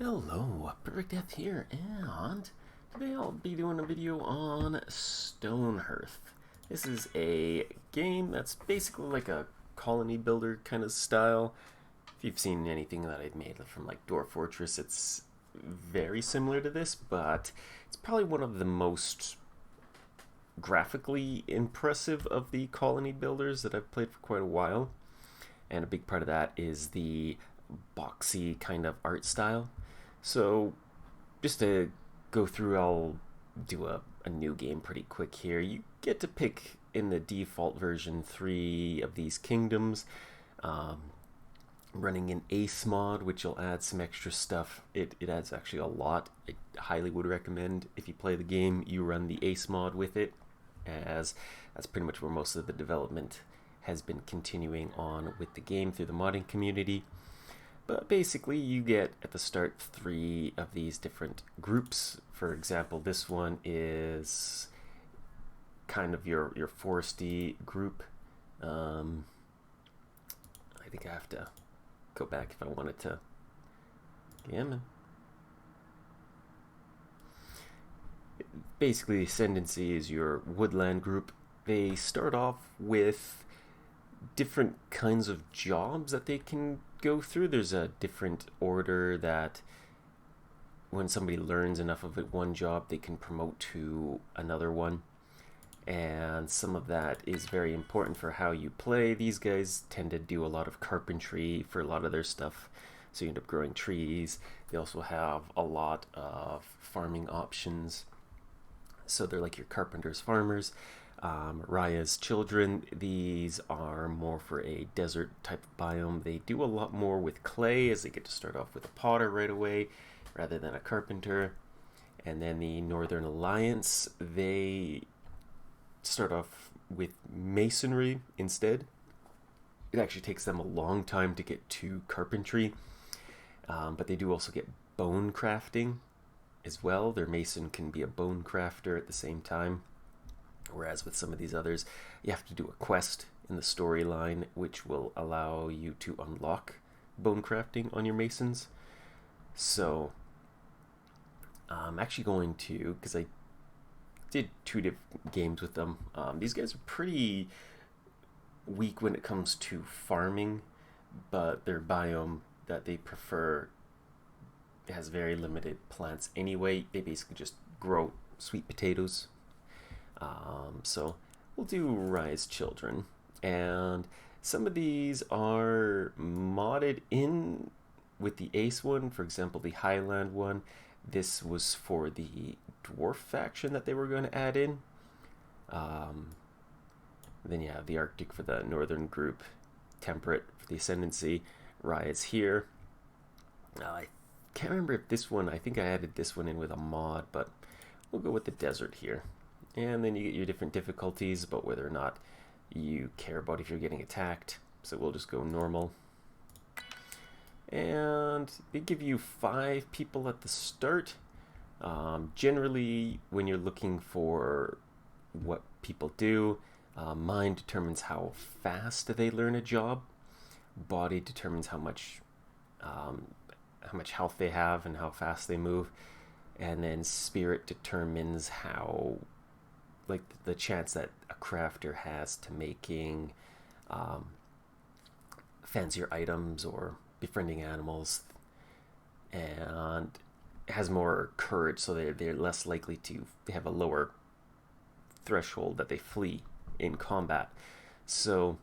Hello, Perfect Death here, and today I'll be doing a video on StoneHearth. This is a game that's basically like a colony builder kind of style. If you've seen anything that I've made from like Dwarf Fortress, it's very similar to this, but it's probably one of the most graphically impressive of the colony builders that I've played for quite a while. And a big part of that is the boxy kind of art style. So, just to go through, I'll do a new game pretty quick here. You get to pick in the default version 3 of these kingdoms. Um, Running an ace mod, which will add some extra stuff. It adds actually a lot. I highly would recommend if you play the game, you run the ace mod with it, as that's pretty much where most of the development has been continuing on with the game through the modding community. But basically, you get at the start 3 of these different groups. For example, this one is kind of your foresty group. I think I have to go back if I wanted to. Yeah, man. Basically, the Ascendancy is your woodland group. They start off with different kinds of jobs that they can go through. There's a different order that when somebody learns enough of it, one job, they can promote to another one. And some of that is very important for how you play. These guys tend to do a lot of carpentry for a lot of their stuff, so you end up growing trees. They also have a lot of farming options, so they're like your carpenters, farmers. Raya's children, these are more for a desert type of biome. They do a lot more with clay, as they get to start off with a potter right away rather than a carpenter. And then the Northern Alliance, they start off with masonry instead. It actually takes them a long time to get to carpentry, but they do also get bone crafting as well. Their mason can be a bone crafter at the same time. Whereas with some of these others, you have to do a quest in the storyline which will allow you to unlock bone crafting on your masons. So I'm actually going to, because I did 2 different games with them. These guys are pretty weak when it comes to farming, but their biome that they prefer has very limited plants anyway. They basically just grow sweet potatoes. So we'll do Rise Children, and some of these are modded in with the Ace one. For example, the Highland one, this was for the Dwarf faction that they were going to add in. Then you have the Arctic for the Northern group, Temperate for the Ascendancy, Riots here. I can't remember if this one, I think I added this one in with a mod, but we'll go with the Desert here. And then you get your different difficulties about whether or not you care about if you're getting attacked. So we'll just go normal. And they give you 5 people at the start. Generally, when you're looking for what people do, mind determines how fast they learn a job. Body determines how much health they have and how fast they move. And then spirit determines how, like, the chance that a crafter has to making fancier items or befriending animals, and has more courage, so they're less likely to, they have a lower threshold that they flee in combat. So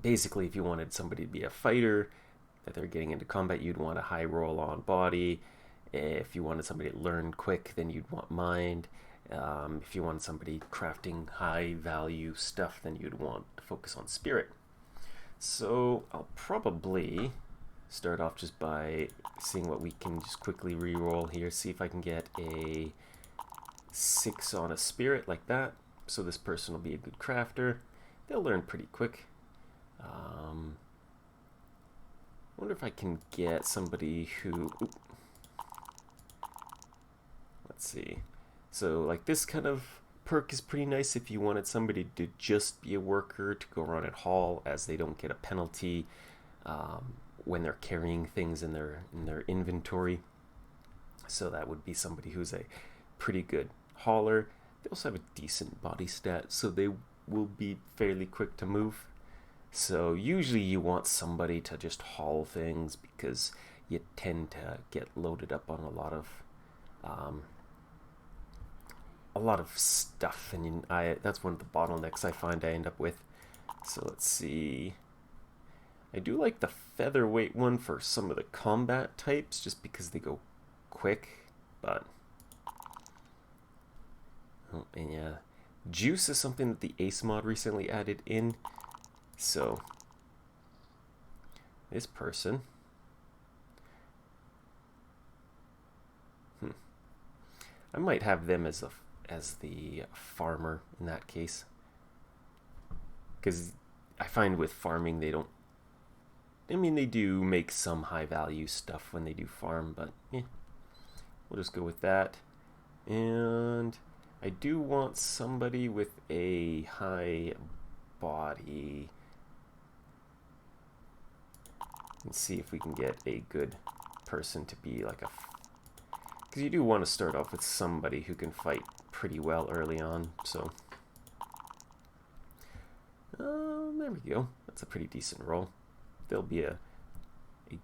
basically, if you wanted somebody to be a fighter that they're getting into combat, you'd want a high roll on body. If you wanted somebody to learn quick, then you'd want mind. If you want somebody crafting high value stuff, then you'd want to focus on spirit. So I'll probably start off just by seeing what we can just quickly re-roll here, see if I can get a 6 on a spirit like that. So this person will be a good crafter. They'll learn pretty quick. I wonder if I can get somebody who... Let's see. So, like, this kind of perk is pretty nice if you wanted somebody to just be a worker to go around and haul, as they don't get a penalty when they're carrying things in their inventory. So that would be somebody who's a pretty good hauler. They also have a decent body stat, so they will be fairly quick to move. So usually you want somebody to just haul things because you tend to get loaded up on a lot of stuff, and that's one of the bottlenecks I find I end up with. So let's see. I do like the featherweight one for some of the combat types, just because they go quick, but oh, and yeah, juice is something that the Ace mod recently added in. So this person, I might have them as the farmer in that case, because I find with farming they don't. I mean, they do make some high value stuff when they do farm, but yeah, we'll just go with that. And I do want somebody with a high body. Let's see if we can get a good person to be like a... Because you do want to start off with somebody who can fight pretty well early on, so... there we go. That's a pretty decent roll. They'll be a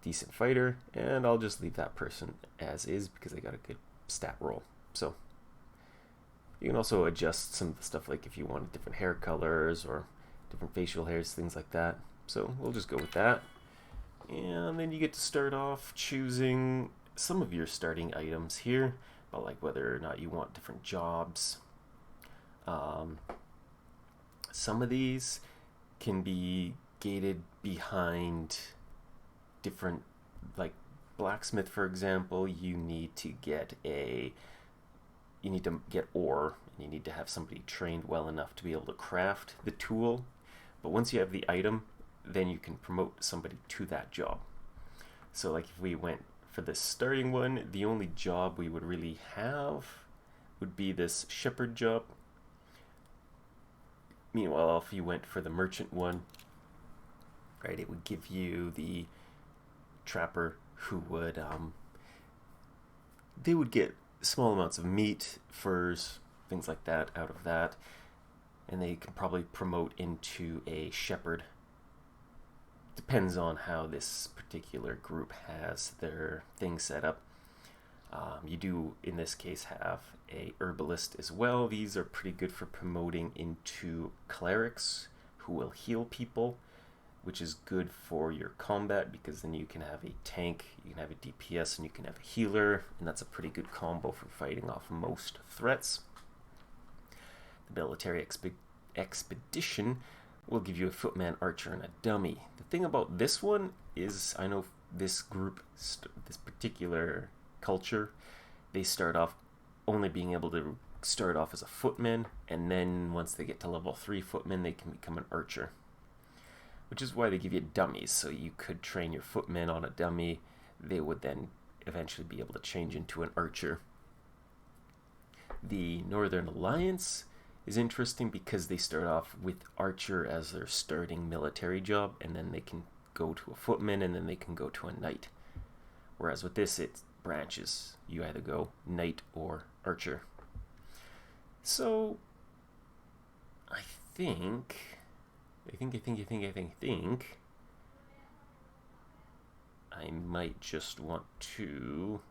decent fighter, and I'll just leave that person as is because they got a good stat roll. So you can also adjust some of the stuff, like if you wanted different hair colors or different facial hairs, things like that. So we'll just go with that. And then you get to start off choosing some of your starting items here, but like whether or not you want different jobs. Some of these can be gated behind different, like blacksmith, for example. You need to get ore, and you need to have somebody trained well enough to be able to craft the tool. But once you have the item, then you can promote somebody to that job. So like if we went for this starting one, the only job we would really have would be this shepherd job. Meanwhile, if you went for the merchant one, right, it would give you the trapper who would, they would get small amounts of meat, furs, things like that out of that, and they can probably promote into a shepherd. Depends on how this particular group has their thing set up. You do, in this case, have a herbalist as well. These are pretty good for promoting into clerics who will heal people, which is good for your combat because then you can have a tank, you can have a DPS, and you can have a healer, and that's a pretty good combo for fighting off most threats. The military expedition will give you a footman, archer, and a dummy. The thing about this one is, I know this group, this particular culture, they start off only being able to start off as a footman, and then once they get to level 3 footman, they can become an archer. Which is why they give you dummies, so you could train your footmen on a dummy. They would then eventually be able to change into an archer. The Northern Alliance is interesting because they start off with archer as their starting military job, and then they can go to a footman, and then they can go to a knight. Whereas with this, it branches. You either go knight or archer. So I think I might just want to...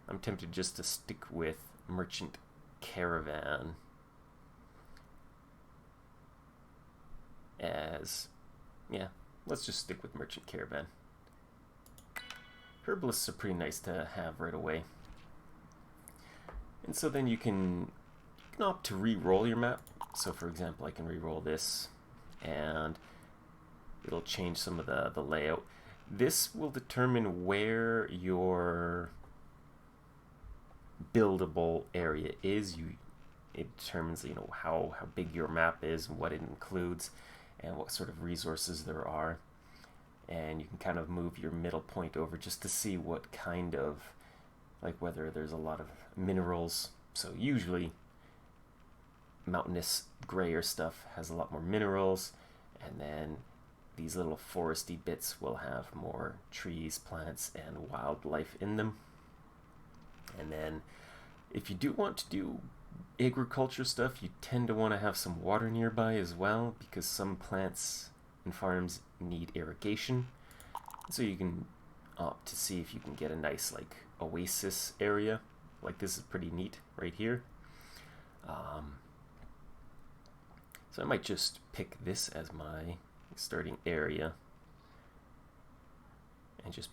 I'm tempted just to stick with merchant caravan as... Yeah, let's just stick with merchant caravan. Herbalists are pretty nice to have right away. And so then you can opt to re-roll your map. So for example, I can re-roll this and it'll change some of the layout. This will determine where your buildable area is. It determines, you know, how big your map is, what it includes, and what sort of resources there are. And you can kind of move your middle point over just to see what kind of, like whether there's a lot of minerals. So usually mountainous grayer stuff has a lot more minerals, and then these little foresty bits will have more trees, plants, and wildlife in them. And then if you do want to do agriculture stuff, you tend to want to have some water nearby as well, because some plants and farms need irrigation. So you can opt to see if you can get a nice like oasis area. Like this is pretty neat right here. So I might just pick this as my starting area and just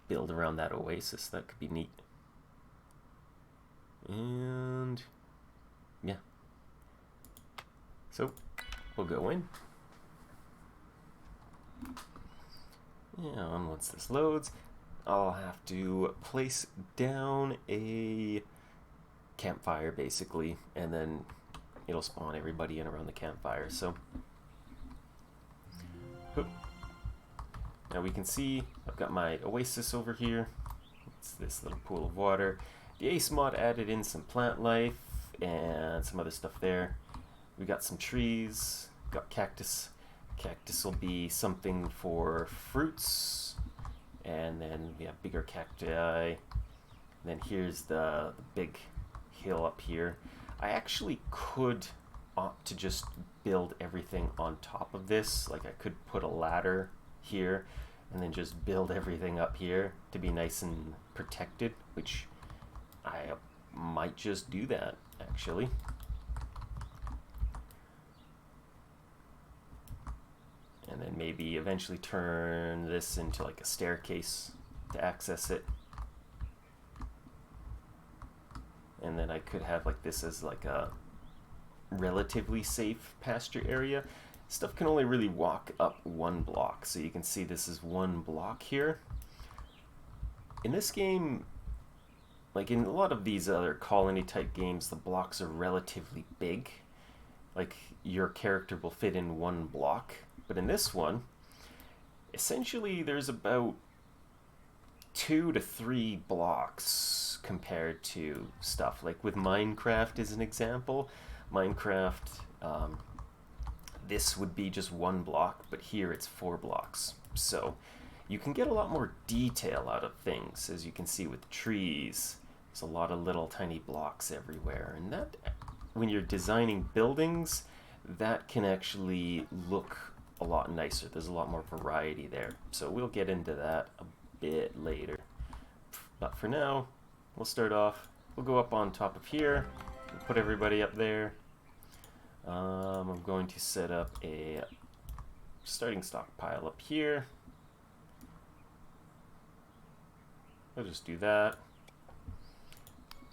build around that oasis. That could be neat. And yeah, so we'll go in. And once this loads, I'll have to place down a campfire basically, and then it'll spawn everybody in around the campfire. So now we can see I've got my oasis over here. It's this little pool of water. The Ace mod added in some plant life and some other stuff there. We got some trees, got cactus. Cactus will be something for fruits, and then we have bigger cacti. And then here's the big hill up here. I actually could opt to just build everything on top of this. Like I could put a ladder here and then just build everything up here to be nice and protected, which I might just do that actually. And then maybe eventually turn this into like a staircase to access it. And then I could have like this as like a relatively safe pasture area. Stuff can only really walk up one block, so you can see this is one block here. In this game, like in a lot of these other colony type games, the blocks are relatively big. Like your character will fit in one block. But in this one, essentially there's about 2 to 3 blocks compared to stuff. Like with Minecraft as an example, Minecraft, this would be just 1 block, but here it's 4 blocks. So you can get a lot more detail out of things, as you can see with the trees. There's a lot of little tiny blocks everywhere, and that, when you're designing buildings, that can actually look a lot nicer. There's a lot more variety there. So we'll get into that a bit later. But for now, we'll start off. We'll go up on top of here, we'll put everybody up there. I'm going to set up a starting stockpile up here. I'll just do that.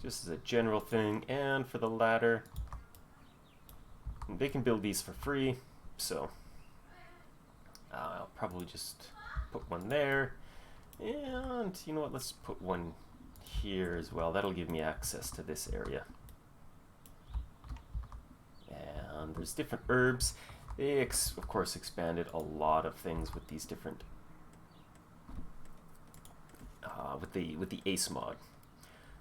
Just as a general thing. And for the ladder, they can build these for free, so I'll probably just put one there. And you know what, let's put one here as well. That'll give me access to this area. And there's different herbs. They of course expanded a lot of things with these different with the Ace mod.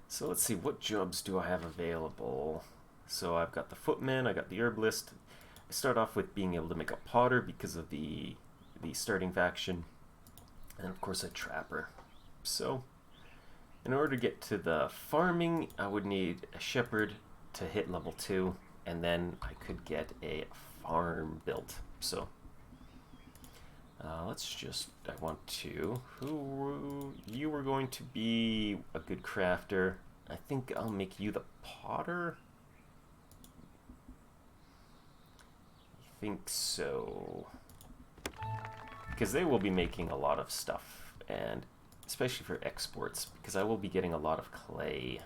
So let's see, what jobs do I have available? So I've got the footman, I got the herbalist. I start off with being able to make a potter because of the starting faction, and of course a trapper. So in order to get to the farming, I would need a shepherd to hit level 2, and then I could get a farm built. So let's just, I want to, you were going to be a good crafter. I think I'll make you the potter. I think so. Because they will be making a lot of stuff, and especially for exports, because I will be getting a lot of clay.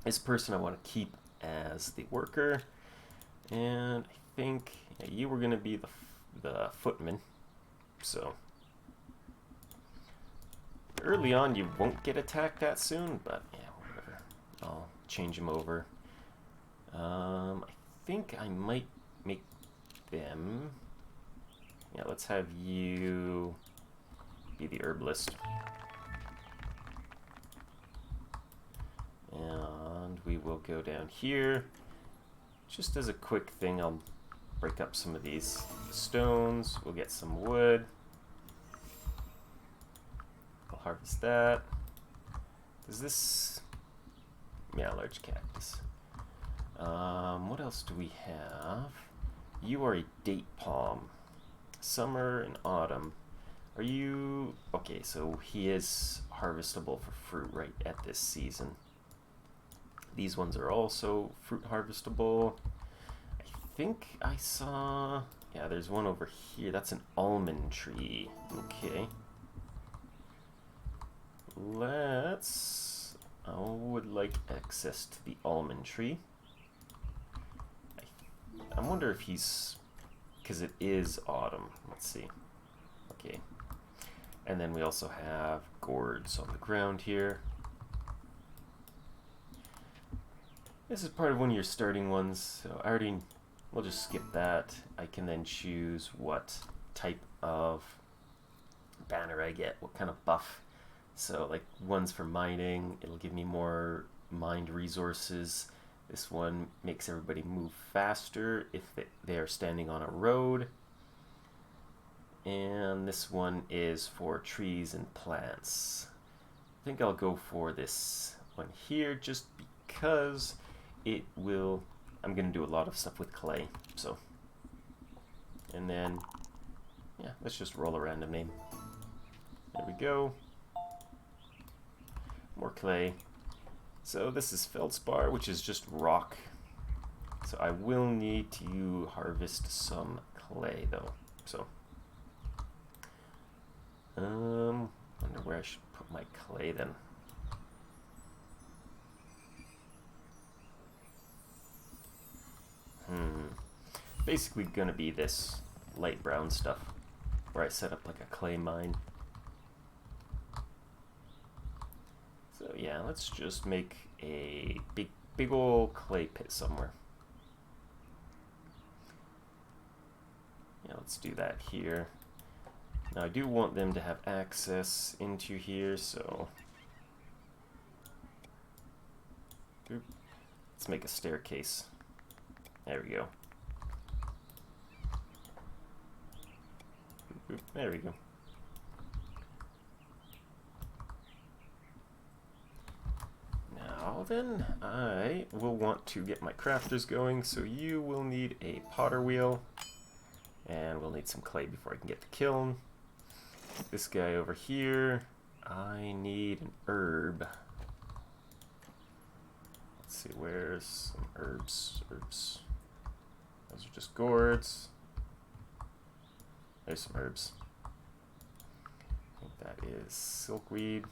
This person I want to keep as the worker, and I think you were going to be the footman. So early on you won't get attacked that soon, but yeah, whatever. I'll change them over. I think I might make them, yeah, let's have you be the herbalist. And we will go down here. Just as a quick thing, I'll break up some of these stones. We'll get some wood. I'll harvest that. Does this... Yeah, large cactus. What else do we have? You are a date palm. Summer and autumn. Are you... Okay, so he is harvestable for fruit right at this season. These ones are also fruit harvestable. I think I saw... Yeah, there's one over here. That's an almond tree. Okay. Let's... I would like access to the almond tree. I wonder if he's... Because it is autumn. Let's see. Okay. And then we also have gourds on the ground here. This is part of one of your starting ones, so I already... We'll just skip that. I can then choose what type of banner I get, what kind of buff. So, like, one's for mining, it'll give me more mined resources. This one makes everybody move faster if they are standing on a road. And this one is for trees and plants. I think I'll go for this one here just because it will... I'm going to do a lot of stuff with clay, so... And then, yeah, let's just roll a random name. There we go. More clay. So this is feldspar, which is just rock. So I will need to harvest some clay, though. So, wonder where I should put my clay then. Basically gonna be this light brown stuff where I set up like a clay mine. So yeah, let's just make a big old clay pit somewhere. Yeah, let's do that here. Now I do want them to have access into here, so let's make a staircase. There we go. There we go. Now then, I will want to get my crafters going, so you will need a potter wheel, and we'll need some clay before I can get the kiln. This guy over here, I need an herb. Let's see, where's some herbs? Those are just gourds. There's some herbs. I think that is silkweed.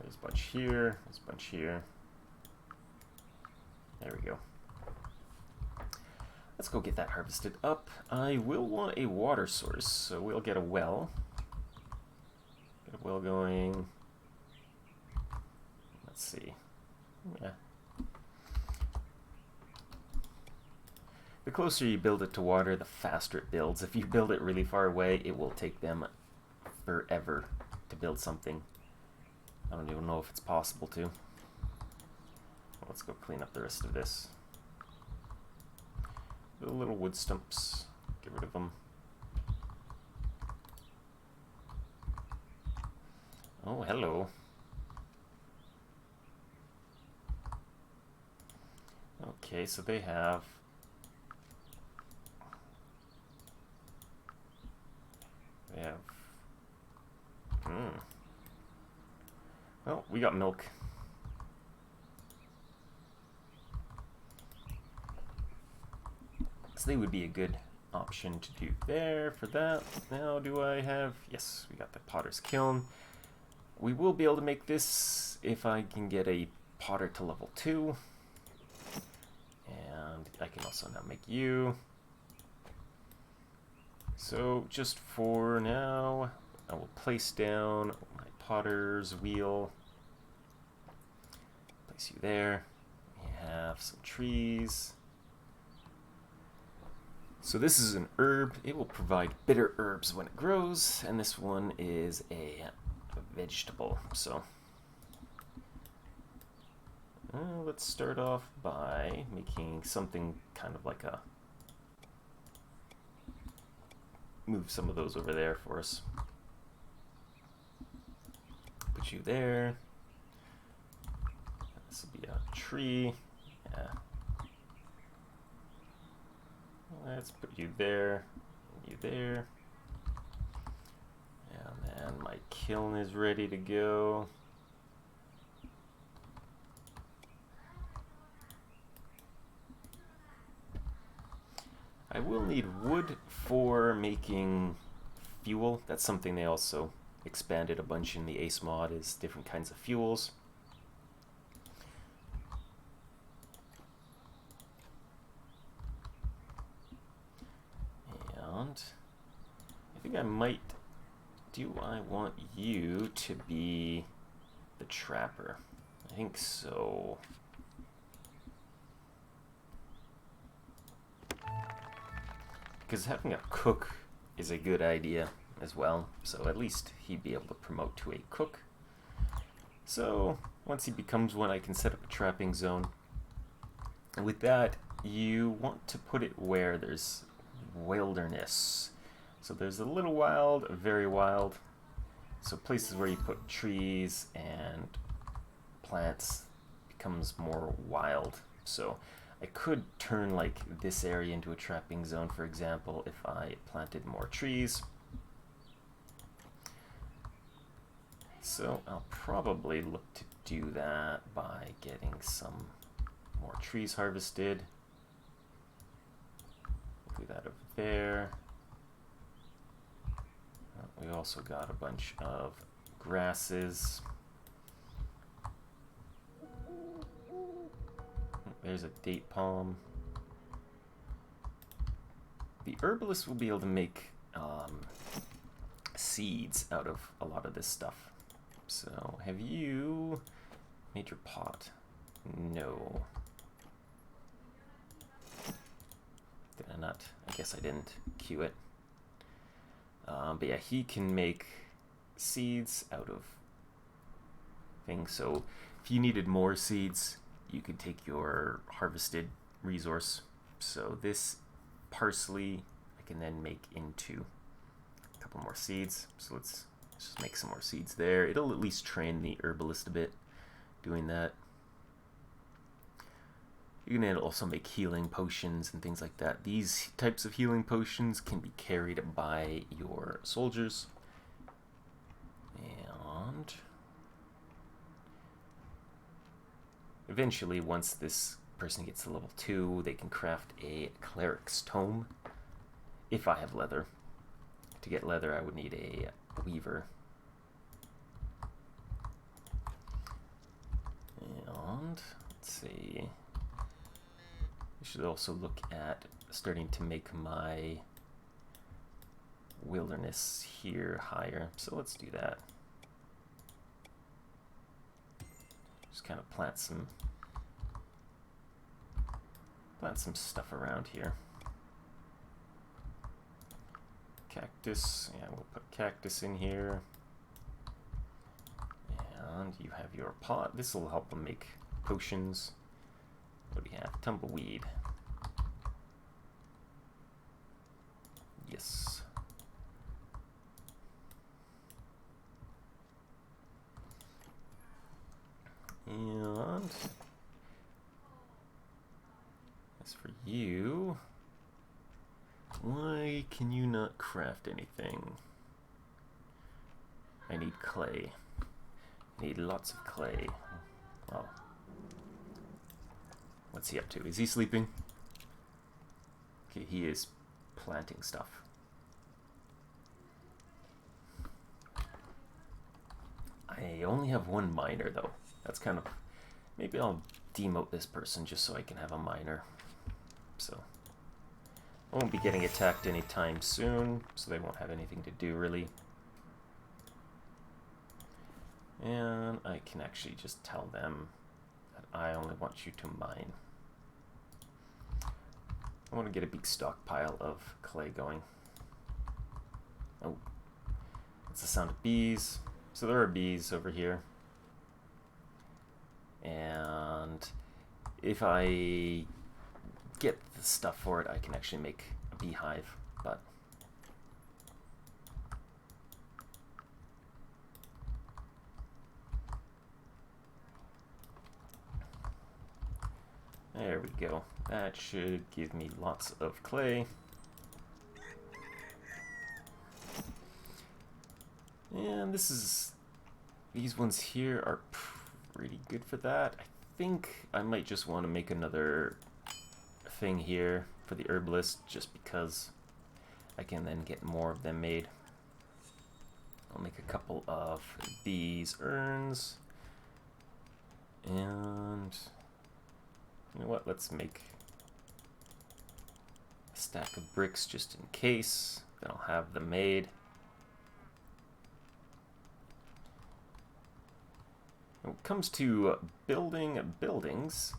There's a bunch here. There's a bunch here. There we go. Let's go get that harvested up. I will want a water source, so we'll get a well. Get a well going. Let's see. Yeah. The closer you build it to water, the faster it builds. If you build it really far away, it will take them forever to build something. I don't even know if it's possible to. Let's go clean up the rest of this. The little wood stumps, get rid of them. Oh, hello. Okay, so they have... Well, we got milk. So they would be a good option to do there for that. Now, do I have... Yes, we got the potter's kiln. We will be able to make this if I can get a potter to level 2. And I can also now make you. So just for now, I will place down my potter's wheel. Place you there. We have some trees. So this is an herb. It will provide bitter herbs when it grows, and this one is a vegetable. So let's start off by making something kind of like a... Move some of those over there for us. Put you there. This will be a tree. Yeah. Let's put you there, and you there. And then my kiln is ready to go. I will need wood for making fuel. That's something they also expanded a bunch in the Ace mod, is different kinds of fuels. And I think I might... Do I want you to be the trapper? I think so. Because having a cook is a good idea as well, so at least he'd be able to promote to a cook. So once he becomes one, I can set up a trapping zone. And with that, you want to put it where there's wilderness. So there's a little wild, a very wild. So places where you put trees and plants becomes more wild. So I could turn like this area into a trapping zone, for example, if I planted more trees. So I'll probably look to do that by getting some more trees harvested. Do that over there. We also got a bunch of grasses. There's a date palm. The herbalist will be able to make seeds out of a lot of this stuff. So, have you made your pot? No. Did I not? I guess I didn't queue it. But yeah, he can make seeds out of things. So, if you needed more seeds, you could take your harvested resource. So this parsley I can then make into a couple more seeds. So let's just make some more seeds there. It'll at least train the herbalist a bit doing that. You can also make healing potions and things like that. These types of healing potions can be carried by your soldiers. And eventually, once this person gets to level 2, they can craft a cleric's tome. If I have leather. To get leather, I would need a weaver. And let's see. I should also look at starting to make my wilderness here higher. So let's do that. Just kind of plant some stuff around here. Cactus, yeah, we'll put cactus in here. And you have your pot. This will help them make potions. What do we have? Tumbleweed. Yes. And as for you, why can you not craft anything? I need clay. I need lots of clay. Well, what's he up to? Is he sleeping? Okay, he is planting stuff. I only have one miner though. That's kind of... Maybe I'll demote this person just so I can have a miner. So I won't be getting attacked anytime soon, so they won't have anything to do really. And I can actually just tell them that I only want you to mine. I want to get a big stockpile of clay going. Oh, that's the sound of bees. So there are bees over here. And if I get the stuff for it, I can actually make a beehive. But there we go. That should give me lots of clay. And these ones here are pretty good for that. I think I might just want to make another thing here for the herbalist just because I can then get more of them made. I'll make a couple of these urns. And you know what? Let's make a stack of bricks just in case. Then I'll have them made. When it comes to building buildings,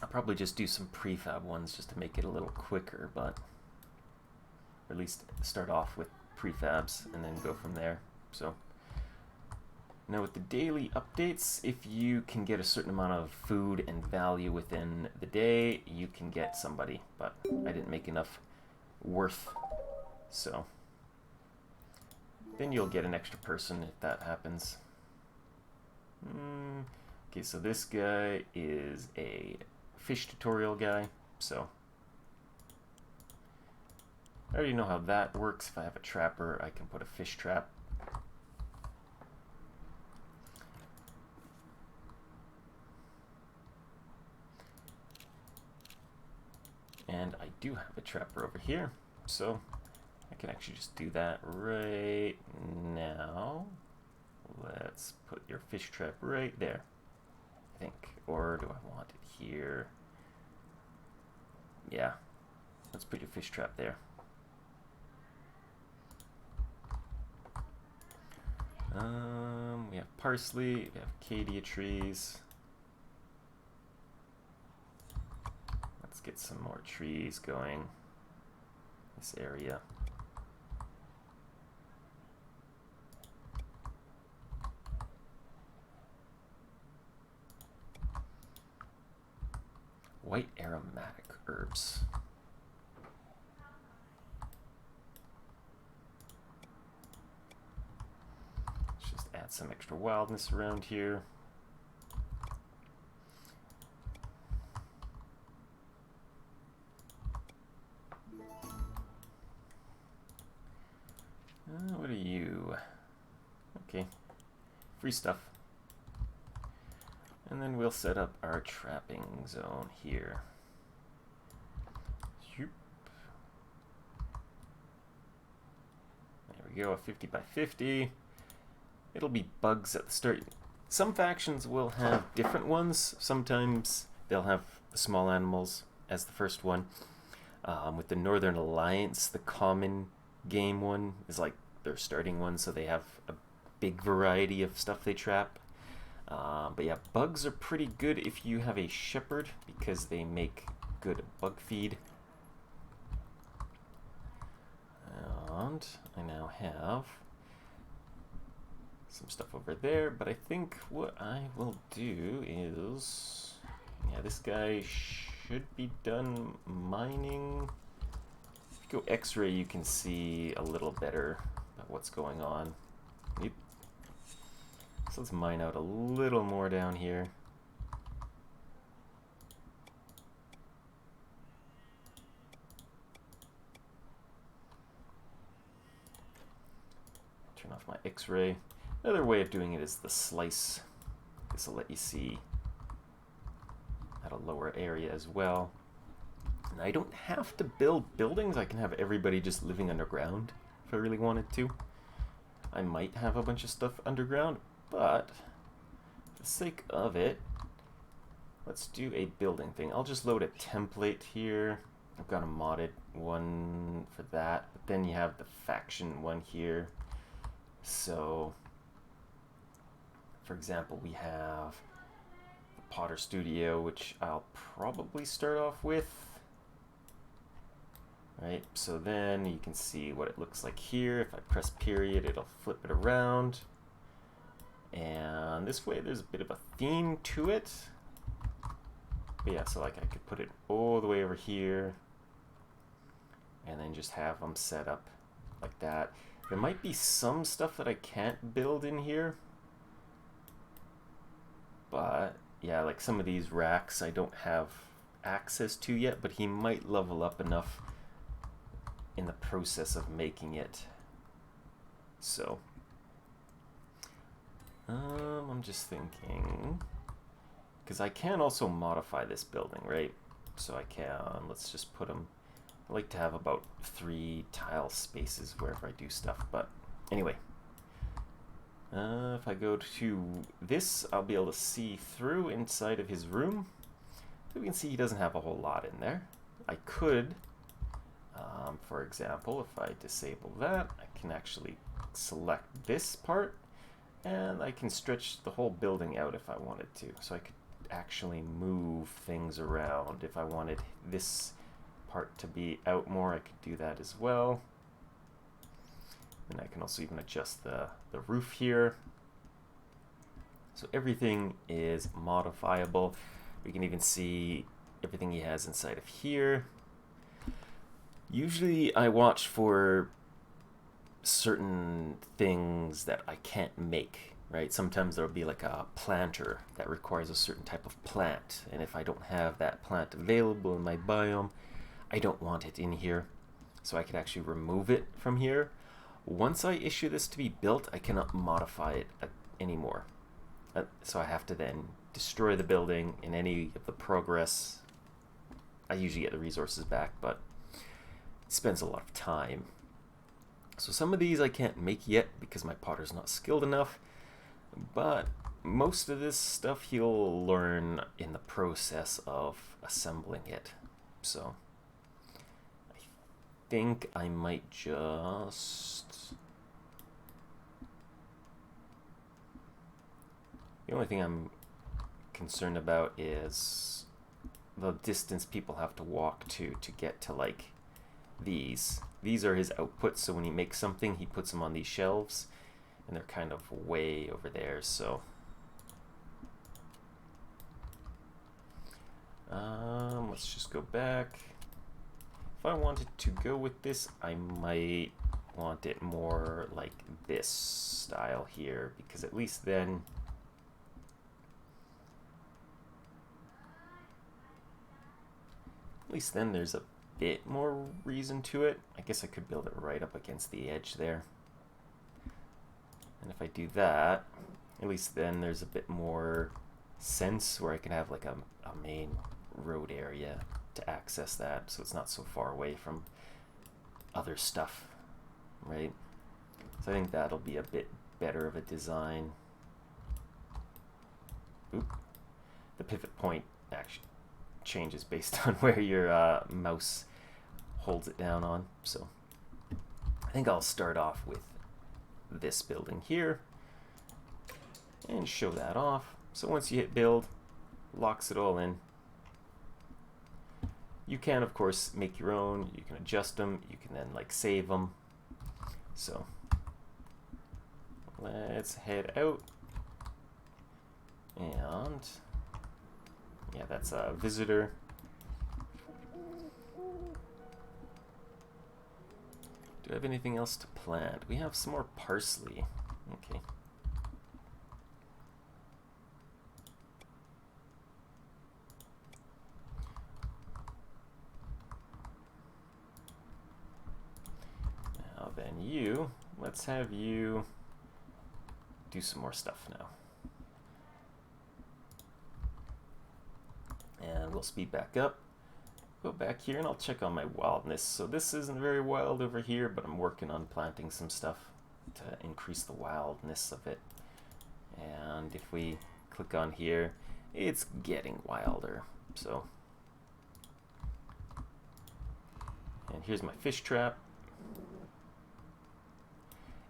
I'll probably just do some prefab ones just to make it a little quicker, but at least start off with prefabs and then go from there. So now with the daily updates, if you can get a certain amount of food and value within the day, you can get somebody, but I didn't make enough worth, so then you'll get an extra person if that happens. Okay, so this guy is a fish tutorial guy, so I already know how that works. If I have a trapper, I can put a fish trap. And I do have a trapper over here, so I can actually just do that right now. Let's put your fish trap right there, I think. Or do I want it here? Yeah, let's put your fish trap there. We have parsley, we have acacia trees. Let's get some more trees going. This area. White aromatic herbs. Let's just add some extra wildness around here. What are you? Okay, free stuff. And then we'll set up our trapping zone here. There we go, a 50 by 50. It'll be bugs at the start. Some factions will have different ones. Sometimes they'll have the small animals as the first one. With the Northern Alliance, the common game one is like their starting one, so they have a big variety of stuff they trap. But yeah, bugs are pretty good if you have a shepherd because they make good bug feed. And I now have some stuff over there, but I think what I will do is, yeah, this guy should be done mining. If you go X-ray, you can see a little better about what's going on. Yep. So let's mine out a little more down here. Turn off my X-ray. Another way of doing it is the slice. This will let you see at a lower area as well. And I don't have to build buildings. I can have everybody just living underground if I really wanted to. I might have a bunch of stuff underground, but for the sake of it, let's do a building thing. I'll just load a template here. I've got a modded one for that, but then you have the faction one here. So, for example, we have the Potter Studio, which I'll probably start off with. right? So then you can see what it looks like here. If I press period, it'll flip it around. And this way there's a bit of a theme to it. But yeah, so like I could put it all the way over here and then just have them set up like that. There might be some stuff that I can't build in here. But yeah, like some of these racks I don't have access to yet, but he might level up enough in the process of making it. So I'm just thinking, because I can also modify this building, right? So I can, let's just put them, I like to have about 3 tile spaces wherever I do stuff, but anyway. If I go to this, I'll be able to see through inside of his room. So we can see he doesn't have a whole lot in there. I could, for example, if I disable that, I can actually select this part, and I can stretch the whole building out if I wanted to. So I could actually move things around. If I wanted this part to be out more, I could do that as well. And I can also even adjust the roof here. So everything is modifiable. We can even see everything he has inside of here. Usually I watch for certain things that I can't make, right? Sometimes there'll be like a planter that requires a certain type of plant, and if I don't have that plant available in my biome, I don't want it in here. So I could actually remove it from here. Once I issue this to be built, I cannot modify it anymore. So I have to then destroy the building in any of the progress. I usually get the resources back, but it spends a lot of time. So some of these I can't make yet because my potter's not skilled enough, but most of this stuff he'll learn in the process of assembling it. So I think I might just... The only thing I'm concerned about is the distance people have to walk to get to like these. These are his outputs, so when he makes something, he puts them on these shelves, and they're kind of way over there, so... let's just go back. If I wanted to go with this, I might want it more like this style here, because at least then... there's a bit more reason to it. I guess I could build it right up against the edge there. And if I do that, at least then there's a bit more sense where I can have like a main road area to access that, so it's not so far away from other stuff, right? So I think that'll be a bit better of a design. Oop. The pivot point actually changes based on where your mouse holds it down on. So I think I'll start off with this building here and show that off. So once you hit build, locks it all in. You can of course make your own, you can adjust them, you can then like save them. So let's head out, and yeah, that's a visitor. Do I have anything else to plant? We have some more parsley. Okay. Now then let's have you do some more stuff now. And we'll speed back up. Go back here and I'll check on my wildness. So this isn't very wild over here, but I'm working on planting some stuff to increase the wildness of it. And if we click on here, it's getting wilder. So, and here's my fish trap.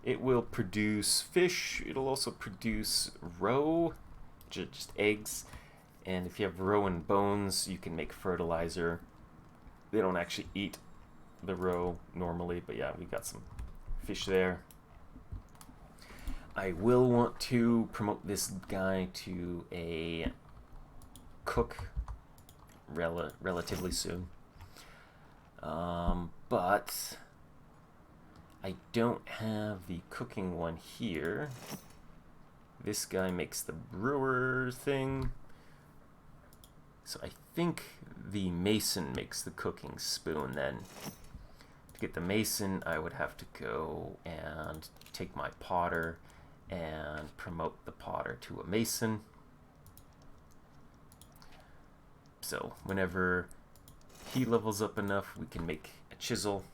It will produce fish. It'll also produce roe, just eggs. And if you have roe and bones, you can make fertilizer. They don't actually eat the row normally, but yeah, we got some fish there. I will want to promote this guy to a cook relatively soon. But I don't have the cooking one here. This guy makes the brewer thing. So I think the mason makes the cooking spoon then. To get the mason, I would have to go and take my potter and promote the potter to a mason. So whenever he levels up enough, we can make a chisel.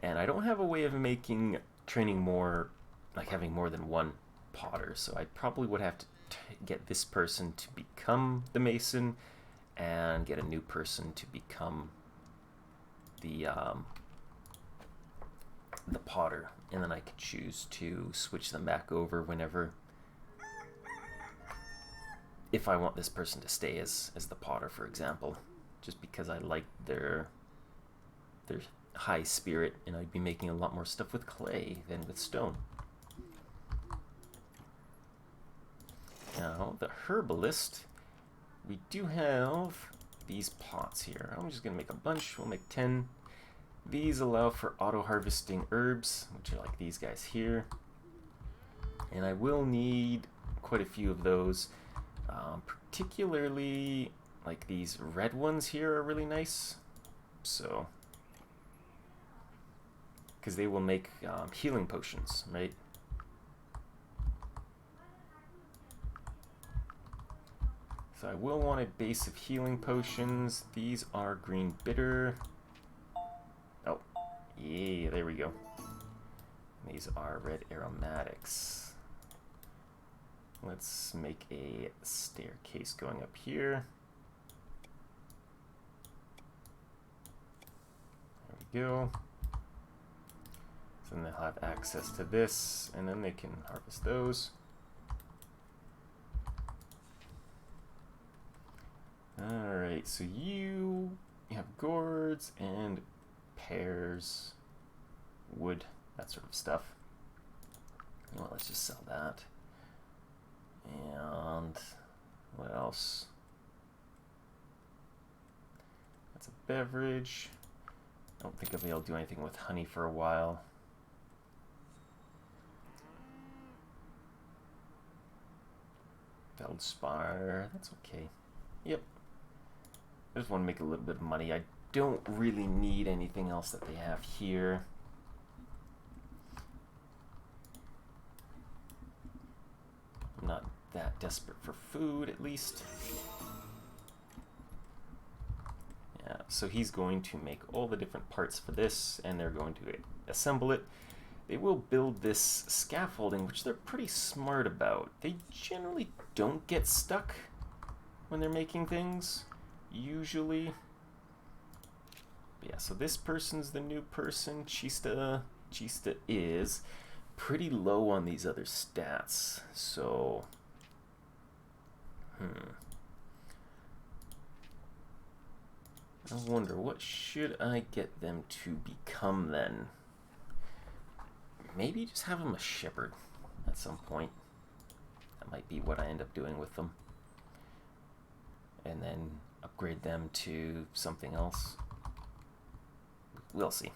And I don't have a way of training more, like having more than one potter, so I probably would have to get this person to become the mason and get a new person to become the potter, and then I could choose to switch them back over whenever, if I want this person to stay as the potter, for example, just because I like their high spirit, and I'd be making a lot more stuff with clay than with stone. Now, the herbalist, we do have these pots here. I'm just going to make a bunch. We'll make 10. These allow for auto-harvesting herbs, which are like these guys here. And I will need quite a few of those. Particularly, like these red ones here are really nice. So, because they will make healing potions, right? So I will want a base of healing potions. These are green bitter. Oh, yeah, there we go. These are red aromatics. Let's make a staircase going up here. There we go. So then they'll have access to this, and then they can harvest those. Alright, so you have gourds and pears, wood, that sort of stuff. Well, let's just sell that. And what else? That's a beverage. I don't think I'll be able to do anything with honey for a while. Feldspar, that's okay. Yep. I just want to make a little bit of money. I don't really need anything else that they have here. I'm not that desperate for food, at least. Yeah, so he's going to make all the different parts for this, and they're going to assemble it. They will build this scaffolding, which they're pretty smart about. They generally don't get stuck when they're making things, usually. But yeah, so this person's the new person. Chista is pretty low on these other stats, so I wonder, what should I get them to become then? Maybe just have them a shepherd at some point. That might be what I end up doing with them. And then upgrade them to something else. We'll see.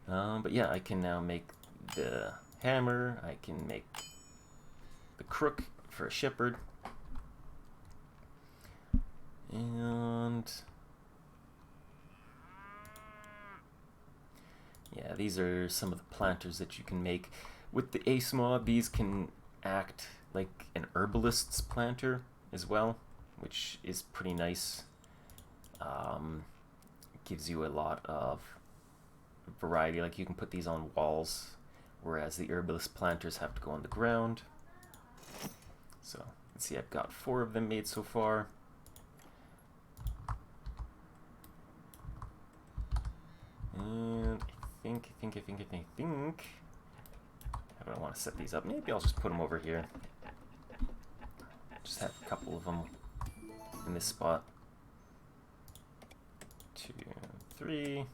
But yeah, I can now make the hammer. I can make the crook for a shepherd. And yeah, these are some of the planters that you can make. With the ace mod, these can act like an herbalist's planter as well, which is pretty nice. Gives you a lot of variety. Like, you can put these on walls, whereas the herbalist planters have to go on the ground. So let's see, I've got 4 of them made so far. And I think how do I want to set these up? Maybe I'll just put them over here. Just have a couple of them in this spot 3.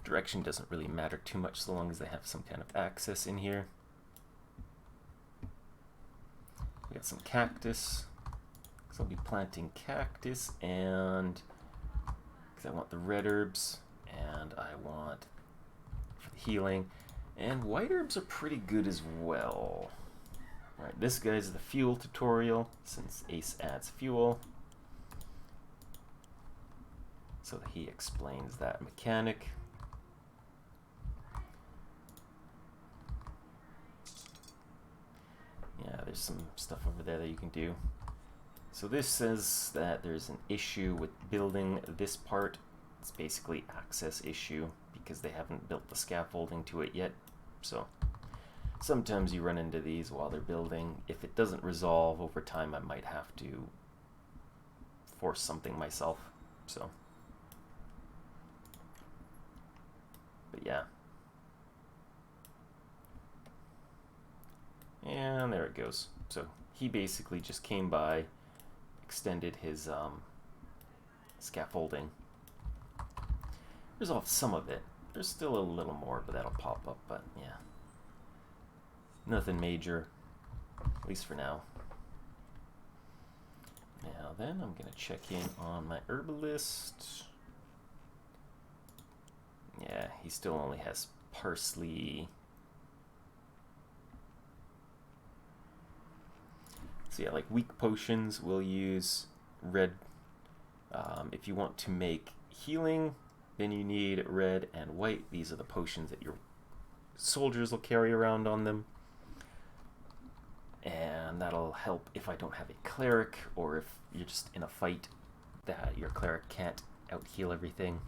Direction doesn't really matter too much so long as they have some kind of access in here. We got some cactus. So I'll be planting cactus, and because I want the red herbs and I want for the healing, and white herbs are pretty good as well. Alright, this guy's the fuel tutorial since Ace adds fuel. So he explains that mechanic. Yeah, there's some stuff over there that you can do. So this says that there's an issue with building this part. It's basically access issue because they haven't built the scaffolding to it yet. So sometimes you run into these while they're building. If it doesn't resolve over time, I might have to force something myself. So, but yeah. And there it goes. So he basically just came by, extended his scaffolding. Resolved some of it. There's still a little more, but that'll pop up. But yeah, nothing major, at least for now. Now then, I'm gonna check in on my herbalist. Yeah, he still only has parsley. So yeah, like weak potions, we'll use red. If you want to make healing, then you need red and white. These are the potions that your soldiers will carry around on them. And that'll help if I don't have a cleric, or if you're just in a fight that your cleric can't out-heal everything.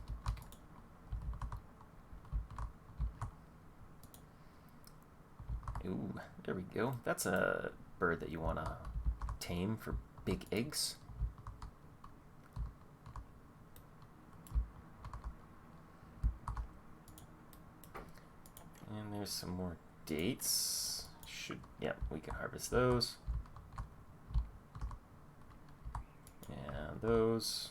Ooh, there we go. That's a bird that you want to tame for big eggs. And there's some more dates. Yeah, we can harvest those. And those.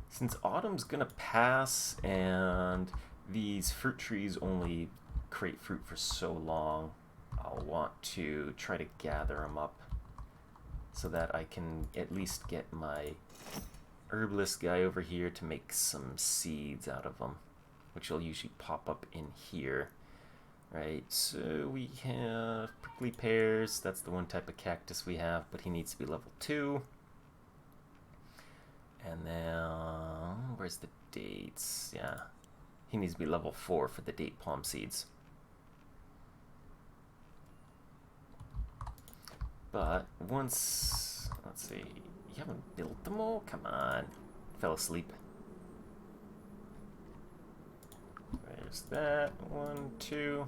Since autumn's gonna pass and these fruit trees only create fruit for so long, I'll want to try to gather them up so that I can at least get my herbalist guy over here to make some seeds out of them, which will usually pop up in here. Right, so we have prickly pears. That's the one type of cactus we have, but he needs to be level 2. And then, where's the dates? Yeah, he needs to be level 4 for the date palm seeds. But once, let's see, you haven't built them all? Come on, fell asleep. There's that, 1, 2.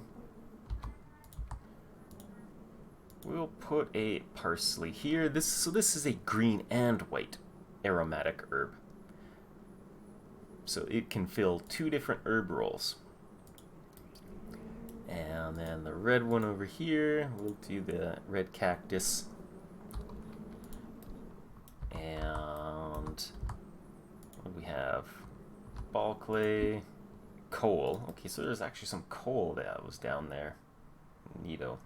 We'll put a parsley here. So this is a green and white aromatic herb. So it can fill 2 different herb roles. And then the red one over here, we'll do the red cactus. And what do we have? Ball clay, coal. Okay, so there's actually some coal that was down there. Neato.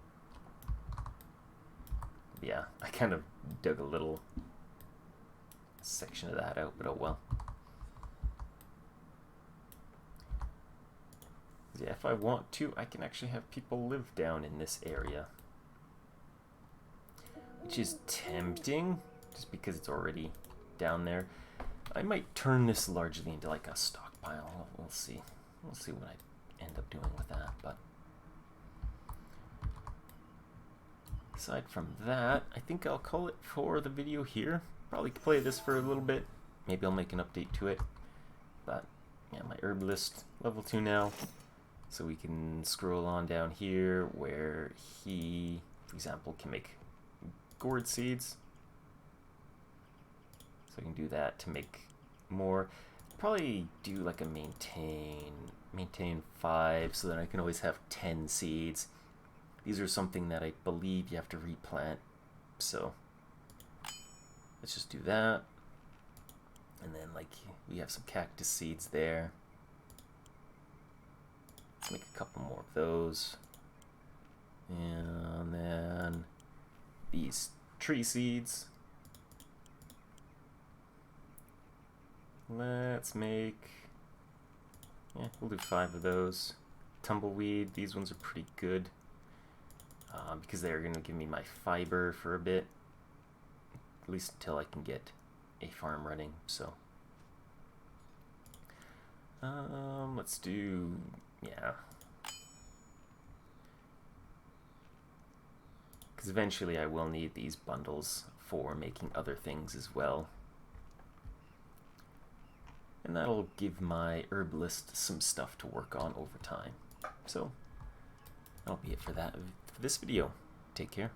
Yeah, I kind of dug a little section of that out, but oh well. Yeah, if I want to, I can actually have people live down in this area. Which is tempting, just because it's already down there. I might turn this largely into like a stockpile. We'll see. We'll see what I end up doing with that, but aside from that, I think I'll call it for the video here. Probably play this for a little bit. Maybe I'll make an update to it. But yeah, my herbalist, level 2 now. So we can scroll on down here where he, for example, can make gourd seeds. So I can do that to make more. Probably do like a maintain 5 so that I can always have 10 seeds. These are something that I believe you have to replant. So let's just do that. And then like we have some cactus seeds there. Let's make a couple more of those. And then these tree seeds. Let's make, yeah, we'll do 5 of those. Tumbleweed, these ones are pretty good because they're going to give me my fiber for a bit, at least until I can get a farm running. So let's do, yeah, because eventually I will need these bundles for making other things as well. And that'll give my herbalist some stuff to work on over time. So that'll be it for this video. Take care.